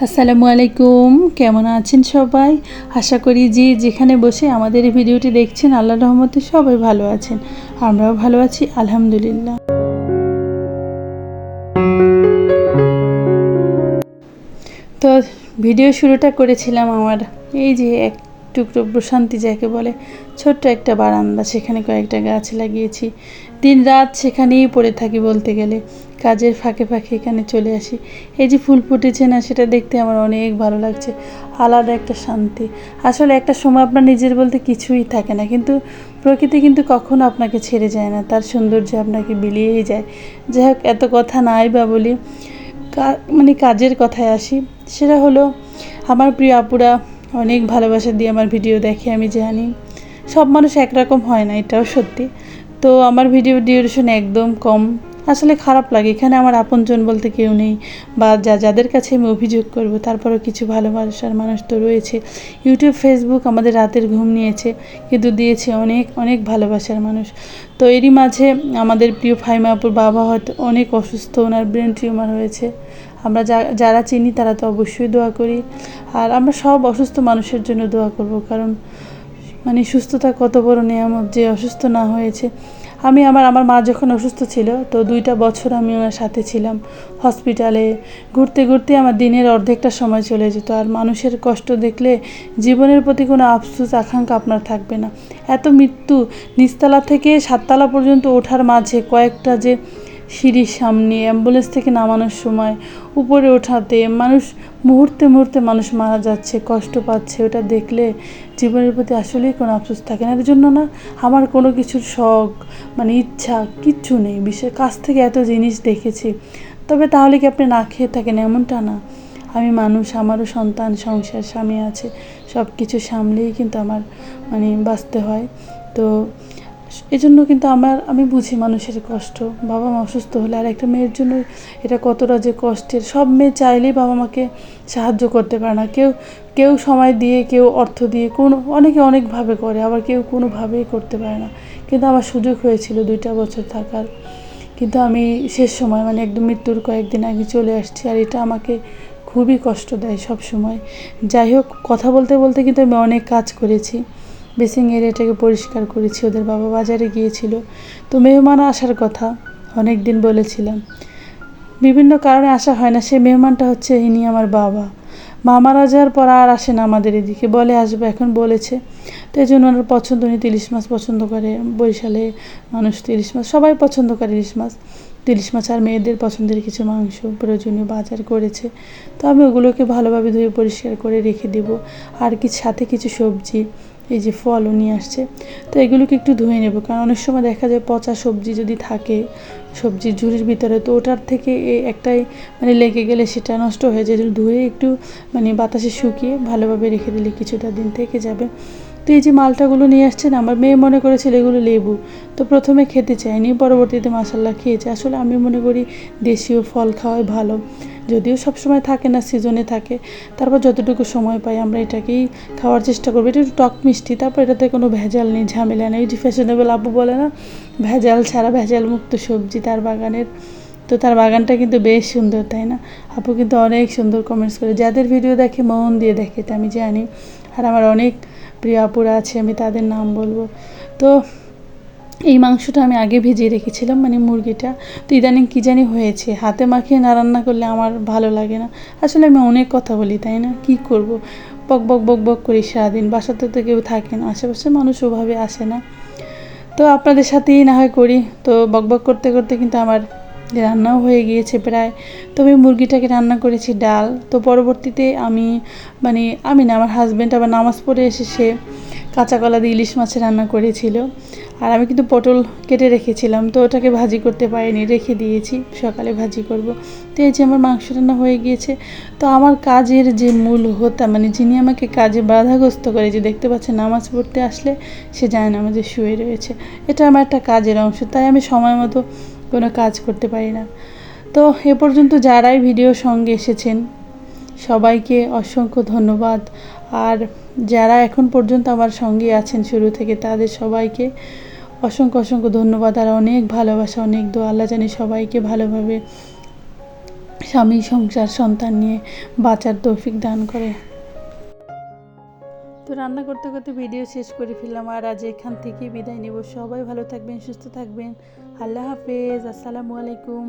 আসসালামু আলাইকুম, কেমন আছেন সবাই? আশা করি যে যেখানে বসে আমাদের এই ভিডিওটি দেখছেন আল্লাহর রহমতে সবাই ভালো আছেন। আমরাও ভালো আছি আলহামদুলিল্লাহ। তো ভিডিও শুরুটা করেছিলাম আমার এই যে এক টুকরো প্রশান্তি যাকে বলে, ছোট্ট একটা বারান্দা, সেখানে কয়েকটা গাছ লাগিয়েছি। দিন রাত সেখানেই পড়ে থাকি বলতে গেলে, কাজের ফাঁকে ফাঁকে এখানে চলে আসি। এই যে ফুল ফুটেছে না, সেটা দেখতে আমার অনেক ভালো লাগছে, আলাদা একটা শান্তি। আসলে একটা সময় আপনার নিজের বলতে কিছুই থাকে না, কিন্তু প্রকৃতি কিন্তু কখনো আপনাকে ছেড়ে যায় না, তার সৌন্দর্য আপনাকে বিলিয়েই যায়। যাই হোক, এত কথা নাই বা বলি, কাজের কথায় আসি। সেটা হলো, আমার প্রিয় আপুরা অনেক ভালোবাসা দিয়ে আমার ভিডিও দেখে, আমি জানি। সব মানুষ একরকম হয় না, এটাও সত্যি। তো আমার ভিডিও ডিউরেশন একদম কম। আসলে খারাপ লাগে, এখানে আমার আপনজন বলতে কেউ নেই, বা যাদের কাছে আমি অভিযোগ করব, তারপরেও কিছু ভালোবাসার মানুষ তো রয়েছে। ইউটিউব ফেসবুক আমাদের রাতের ঘুম নিয়েছে, কিন্তু দিয়েছে অনেক অনেক ভালোবাসার মানুষ। তো এরই মাঝে আমাদের প্রিয় ফাহিমা আপুর বাবা হয়তো অনেক অসুস্থ, ওনার ব্রেন টিউমার হয়েছে। আমরা যারা চিনি তারা তো অবশ্যই দোয়া করি, আর আমরা সব অসুস্থ মানুষের জন্য দোয়া করব, কারণ সুস্থতা কত বড় নিয়ামত, যে অসুস্থ না হয়েছে। আমার মা যখন অসুস্থ ছিল, তো 2টা বছর আমি ওনার সাথে ছিলাম হসপিটালে। ঘুরতে ঘুরতে আমার দিনের অর্ধেকটা সময় চলে যেত। আর মানুষের কষ্ট দেখলে জীবনের প্রতি কোনো আফসোস আকাঙ্ক্ষা আপনার থাকবে না। এত মৃত্যু, নিচতলা থেকে 7তলা পর্যন্ত ওঠার মাঝে কয়েকটা যে সিঁড়ির সামনে, অ্যাম্বুলেন্স থেকে নামানোর সময়, উপরে ওঠাতে মুহূর্তে মুহূর্তে মানুষ মারা যাচ্ছে, কষ্ট পাচ্ছে, ওটা দেখলে জীবনের প্রতি আসলেই কোনো আফসোস থাকে না। এর জন্য না আমার কোনো কিছুর শখ ইচ্ছা কিচ্ছু নেই। কাছ থেকে এত জিনিস দেখেছি, তবে তাহলে কি আপনি না খেয়ে থাকেন এমনটা না। আমি মানুষ, আমারও সন্তান, সংসার, স্বামী আছে, সব কিছু সামলেই কিন্তু আমার বাঁচতে হয়। তো এজন্য কিন্তু আমি বুঝি মানুষের কষ্ট। বাবা মা অসুস্থ হলে আর একটা মেয়ের জন্য এটা কতটা যে কষ্টের। সব মেয়ে চাইলেই বাবা মাকে সাহায্য করতে পারে না। কেউ সময় দিয়ে, কেউ অর্থ দিয়ে, অনেকে অনেকভাবে করে, আবার কেউ কোনোভাবেই করতে পারে না। কিন্তু আমার সুযোগ হয়েছিল 2টা বছর থাকার, কিন্তু আমি শেষ সময় একদম মৃত্যুর কয়েকদিন আগে চলে আসছি। আর এটা আমাকে খুবই কষ্ট দেয় সব সময়। যাই হোক, কথা বলতে বলতে কিন্তু আমি অনেক কাজ করেছি। বেসিং এরিয়াটাকে পরিষ্কার করেছি, ওদের বাবা বাজারে গিয়েছিল। তো মেহমান আসার কথা অনেক দিন বলেছিলাম, বিভিন্ন কারণে আসা হয় না। সেই মেহমানটা হচ্ছে ইনি আমার বাবা। মা মারা যাওয়ার পর আর আসে না আমাদের এদিকে, বলে আসবে, এখন বলেছে। তো এই জন্য ওনার পছন্দ, উনি ইলিশ মাছ পছন্দ করে। বরিশালে মানুষ তো ইলিশ মাছ সবাই পছন্দ করে, ইলিশ মাছ আর মেয়েদের পছন্দের কিছু মাংস প্রয়োজনীয় বাজার করেছে। তো আমি ওগুলোকে ভালোভাবে ধুয়ে পরিষ্কার করে রেখে দেব। আর সাথে কিছু সবজি, এই যে ফলও নিয়ে আসছে, তো এগুলোকে একটু ধুয়ে নেব। কারণ অনেক সময় দেখা যায় পচা সবজি যদি থাকে সবজির ঝুড়ির ভিতরে, তো ওটার থেকে একটাই লেগে গেলে সেটা নষ্ট হয়ে যায়। ধুয়ে একটু বাতাসে শুকিয়ে ভালোভাবে রেখে দিলে কিছুটা দিন থেকে যাবে। তো এই যে মালটাগুলো নিয়ে আসছেন, আমার মেয়ে মনে করেছিল এগুলো লেবু, তো প্রথমে খেতে চায়নি, পরবর্তীতে মাশাল্লাহ খেয়েছে। আসলে আমি মনে করি দেশীয় ফল খাওয়াই ভালো, যদিও সবসময় থাকে না, সিজনে থাকে। তারপর যতটুকু সময় পাই আমরা এটাকেই খাওয়ার চেষ্টা করবো। এটা একটু টক মিষ্টি, তারপর এটাতে কোনো ভেজাল নেই, ঝামেলা নেই। যে ফ্যাশনেবল আপু বলে না, ভেজাল ছাড়া, ভেজাল মুক্ত সবজি তার বাগানের। তো তার বাগানটা কিন্তু বেশ সুন্দর, তাই না? আপু কিন্তু অনেক সুন্দর কমেন্টস করে, যাদের ভিডিও দেখে মন দিয়ে দেখে, এটা আমি জানি। আর আমার অনেক প্রিয় আপুরা আছে, আমি তাদের নাম বলবো। তো এই মাংসটা আমি আগে ভিজিয়ে রেখেছিলাম, মুরগিটা। তো ইদানিং কী জানি হয়েছে, হাতে মাখিয়ে না রান্না করলে আমার ভালো লাগে না। আসলে আমি অনেক কথা বলি, তাই না? কি করব, বক বক বক বক করি সারাদিন। বাসাতে তো কেউ থাকে না, আশেপাশে মানুষ ওভাবে আসে না। তো আপনাদের সাথেই না হয় করি। তো বক বক করতে করতে কিন্তু আমার রান্নাও হয়ে গিয়েছে প্রায়। তো আমি মুরগিটাকে রান্না করেছি ডাল। তো পরবর্তীতে আমি না, আমার হাজব্যান্ড আবার নামাজ পড়ে এসে সে কাঁচা কলা দিয়ে ইলিশ মাছ রান্না করেছিল। আর আমি কিন্তু পটল কেটে রেখেছিলাম, তো ওটাকে ভাজি করতে পারিনি, রেখে দিয়েছি, সকালে ভাজি করব। তো এই যে আমার মাংস রান্না হয়ে গিয়েছে। তো আমার কাজের যে মূল হোতা, যিনি আমাকে কাজে বাধাগ্রস্ত করে, যে দেখতে পাচ্ছেন নামাজ পড়তে আসলে সে যায় না, আমাদের শুয়ে রয়েছে, এটা আমার একটা কাজের অংশ, তাই আমি সময় মতো কোনো কাজ করতে পারি না। তো এ পর্যন্ত যারাই ভিডিওর সঙ্গে এসেছেন সবাইকে অসংখ্য ধন্যবাদ। আর যারা এখন পর্যন্ত আমার সঙ্গে আছেন শুরু থেকে, তাদের সবাইকে অসংখ্য অসংখ্য ধন্যবাদ। আর অনেক ভালোবাসা, অনেক দোয়া। আল্লাহ জানি সবাইকে ভালোভাবে স্বামী, সংসার, সন্তান নিয়ে বাঁচার তৌফিক দান করে। তো রান্না করতে করতে ভিডিও শেষ করে ফেললাম, আর আজ এখান থেকেই বিদায় নেব। সবাই ভালো থাকবেন, সুস্থ থাকবেন। আল্লাহ হাফেজ, আসসালামু আলাইকুম।